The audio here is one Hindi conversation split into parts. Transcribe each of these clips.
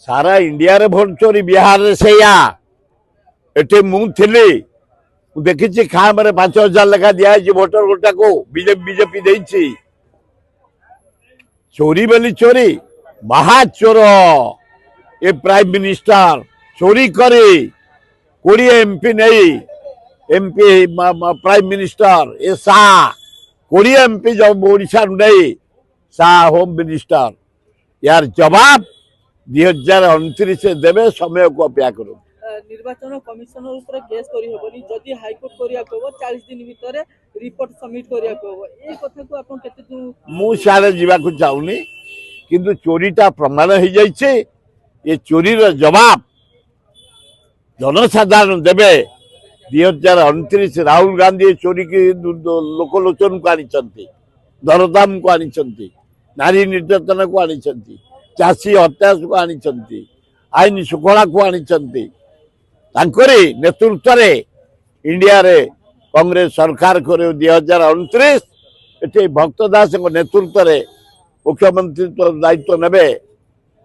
सारा इंडिया रे भोट चोरी बिहार रे सेया एटे मुझे देखी खाम 5,000 लेखा दिखाई भोटर गोटा को बीजेपी देछि चोरी बोली चोरी महा चोर ए प्राइम मिनिस्टर चोरी करे 20 एमपी नहीं एमपी प्राइम मिनिस्टर ए शाह 20 एमपी जब ओडिशा नहीं शाह होम मिनिस्टर यार जवाब 2029 देवे समय को अपेक्षा करो निर्वाचन कमिशनर ऊपर केस करी होबनी जदी हाईकोर्ट करिया को 40 दिन भीतर रिपोर्ट सबमिट करिया को ए कथा को आपन केते मु सारे जीवा को चाहूनी किंतु चोरीटा प्रमाण हो जाइए ये चोरी रो जवाब जनसाधारण देवे 2029 राहुल गांधी चोरी की लोकलोचन को आनी दरदाम को आनी नारी निर्यातन को आनी चाषी हत्या को आनी आईन श्रृंखला को आनी नेतृत्व इंडिया रे कांग्रेस सरकार कर 2029 ये भक्त दास नेतृत्व रे मुख्यमंत्री तो दायित्व नेबे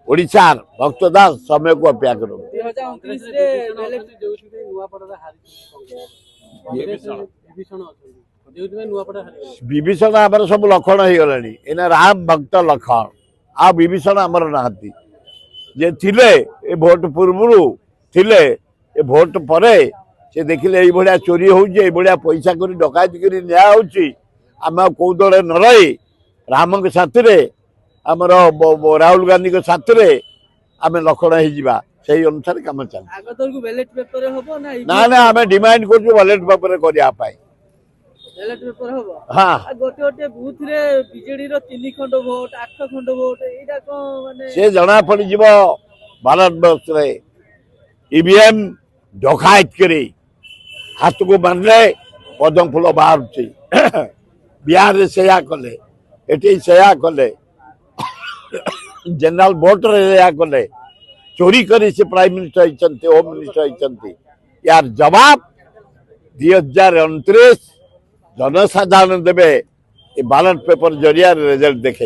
ओडिशा भक्त दास समय को अपेक्षा करो 2029 रे विभीषण आमर सब लक्षण हो गलानी एना राम भक्त लक्षण आ विभीषण आमर नाहती जे थिले ए भोट पूर्व थिले ए भोट परे से देखिले ये भलिया चोरी होउचे ए भलिया पैसा करी डकायती करी न्याय होउची आम कौ दले न रही राम के साथ रे आमर राहुल गांधी के साथ रे आम लक्षण हो जावा से अनुसार काम चल बैलेट पेपर होबो ना ना आम डिमांड कर बैलेट पेपर करिया पाई बैलेट पेपर होबो हां गोटे गोटे बूथ रे बीजेडी रो 3 खंड वोट 8 खंड वोट एटा को माने से जना पड़ जीवो भारत वर्ष रे ईवीएम डकायत करी हाथ को बांधले पदम फूल बाहर बिहार रे सेया कले एटी सेया कले जनरल वोट रे कले चोरी करी से प्राइम मिनिस्टर होती होम मिनिस्टर होती यार जवाब 2029 जनसाधारण देवे बैलेट पेपर जरिया रिजल्ट देखे।